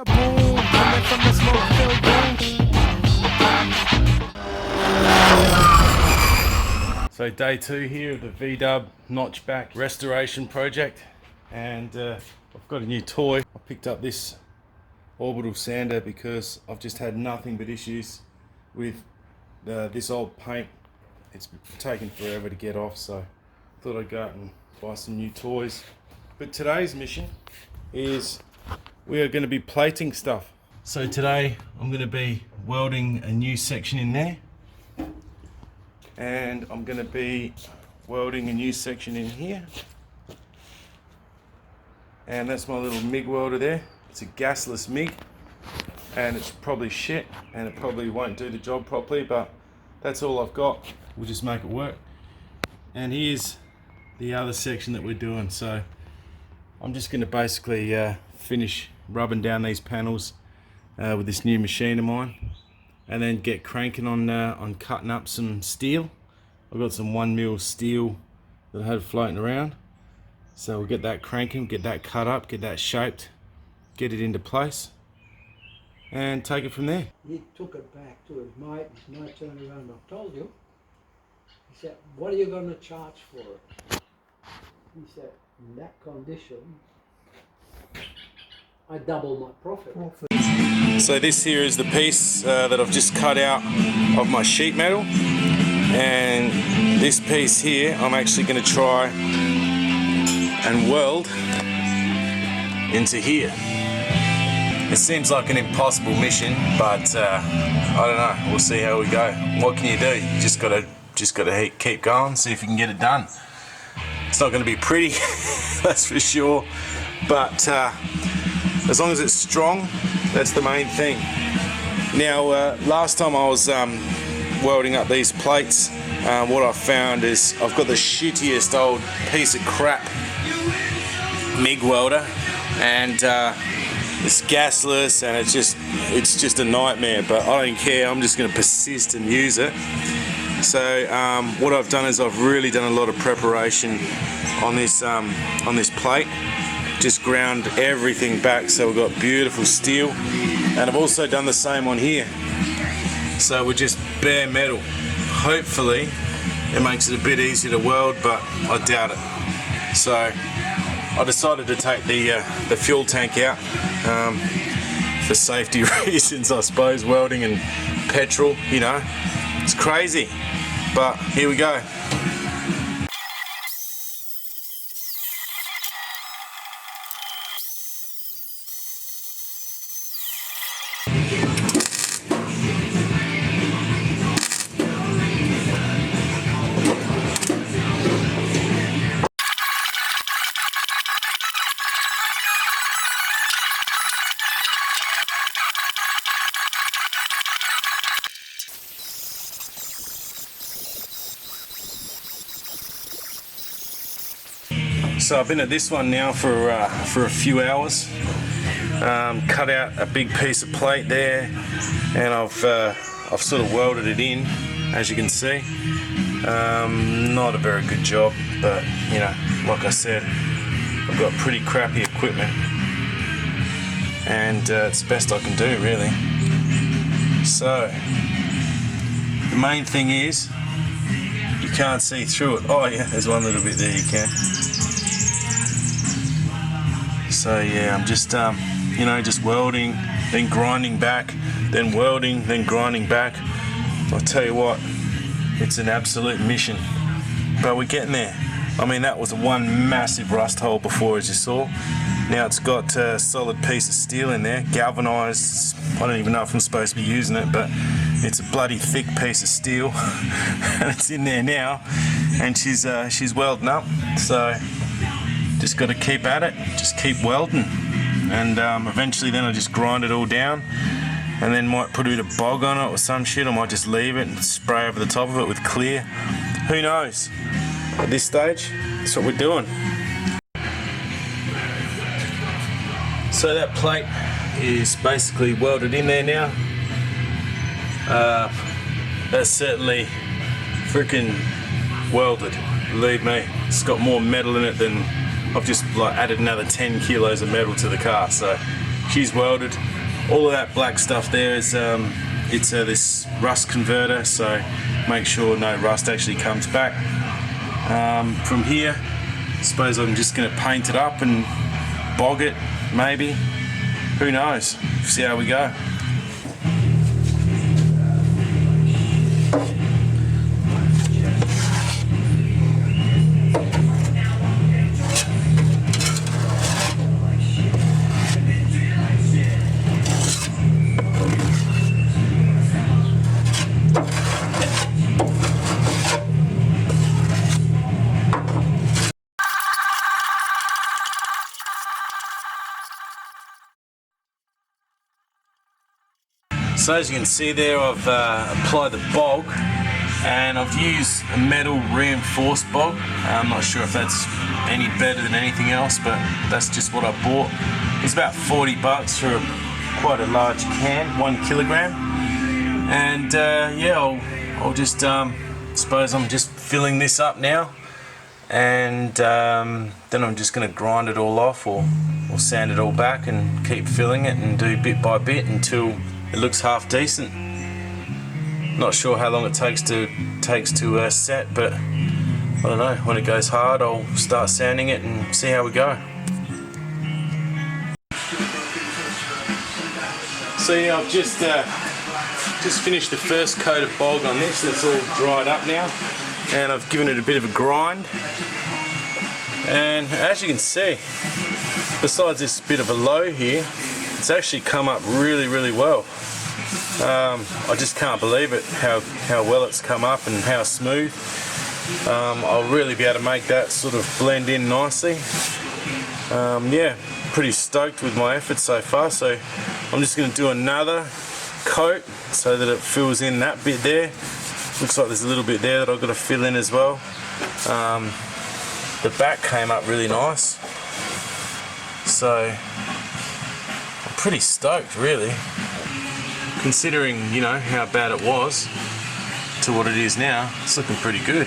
Boom, coming from the smoke-filled room. So day 2 here of the V-Dub Notchback restoration project, and I've got a new toy. I picked up this orbital sander because I've just had nothing but issues with this old paint. It's taken forever to get off, so I thought I'd go out and buy some new toys. But today's mission is we are going to be plating stuff. So today I'm going to be welding a new section in there, and I'm going to be welding a new section in here, and that's my little MIG welder there. It's a gasless MIG, and it's probably shit and it probably won't do the job properly, but that's all I've got. We'll just make it work. And here's the other section that we're doing. So I'm just going to basically finish rubbing down these panels with this new machine of mine, and then get cranking on cutting up some steel. I've got some 1mm steel that I had floating around, so we'll get that cranking, get that cut up, get that shaped, get it into place, and take it from there. He took it back to his mate. His mate turned around and I told you. He said, "What are you going to charge for it?" He said, "In that condition, I double my profit." So this here is the piece that I've just cut out of my sheet metal, and this piece here I'm actually going to try and weld into here. It seems like an impossible mission, but I don't know. We'll see how we go. What can you do? You just gotta keep going, see if you can get it done. It's not going to be pretty, that's for sure, but as long as it's strong, that's the main thing. Now, last time I was welding up these plates, what I found is I've got the shittiest old piece of crap MIG welder, and it's gasless, and it's just a nightmare. But I don't care. I'm just going to persist and use it. So what I've done is I've really done a lot of preparation on this plate. Just ground everything back, so we've got beautiful steel, and I've also done the same on here. So we're just bare metal. Hopefully it makes it a bit easier to weld, but I doubt it. So I decided to take the fuel tank out for safety reasons, I suppose. Welding and petrol, you know, it's crazy, but here we go. So I've been at this one now for a few hours. Cut out a big piece of plate there, and I've sort of welded it in, as you can see. Not a very good job, but you know, like I said, I've got pretty crappy equipment, and it's the best I can do, really. So the main thing is you can't see through it. Oh yeah, there's one little bit there you can. So yeah, I'm just you know, just welding, then grinding back, then welding, then grinding back. I'll tell you what, it's an absolute mission, but we're getting there. I mean, that was one massive rust hole before, as you saw. Now it's got a solid piece of steel in there, galvanized. I don't even know if I'm supposed to be using it, but it's a bloody thick piece of steel and it's in there now, and she's welding up. So just got to keep at it, just keep welding, and eventually then I just grind it all down, and then might put a bit of bog on it or some shit. I might just leave it and spray over the top of it with clear. Who knows? At this stage, that's what we're doing. So that plate is basically welded in there now. That's certainly freaking welded, believe me. It's got more metal in it than I've just like added another 10 kilos of metal to the car, so she's welded. All of that black stuff there is it's this rust converter, so make sure no rust actually comes back. From here, I suppose I'm just going to paint it up and bog it, maybe. Who knows? See how we go. So as you can see there, I've applied the bog, and I've used a metal reinforced bog. I'm not sure if that's any better than anything else, but that's just what I bought. It's about $40 for quite a large can, 1 kilogram. And yeah, I'll just suppose I'm just filling this up now, and then I'm just going to grind it all off, or sand it all back and keep filling it and do bit by bit until it looks half decent. Not sure how long it takes to set, but I don't know, when it goes hard I'll start sanding it and see how we go. So yeah, I've just finished the first coat of bog on this. It's all dried up now, and I've given it a bit of a grind, and as you can see, besides this bit of a low here, it's actually come up really well. I just can't believe it, how well it's come up and how smooth. I'll really be able to make that sort of blend in nicely. Yeah, pretty stoked with my efforts so far, so I'm just going to do another coat so that it fills in that bit there. Looks like there's a little bit there that I've got to fill in as well. The back came up really nice, so I'm pretty stoked really, considering, you know, how bad it was to what it is now. It's looking pretty good.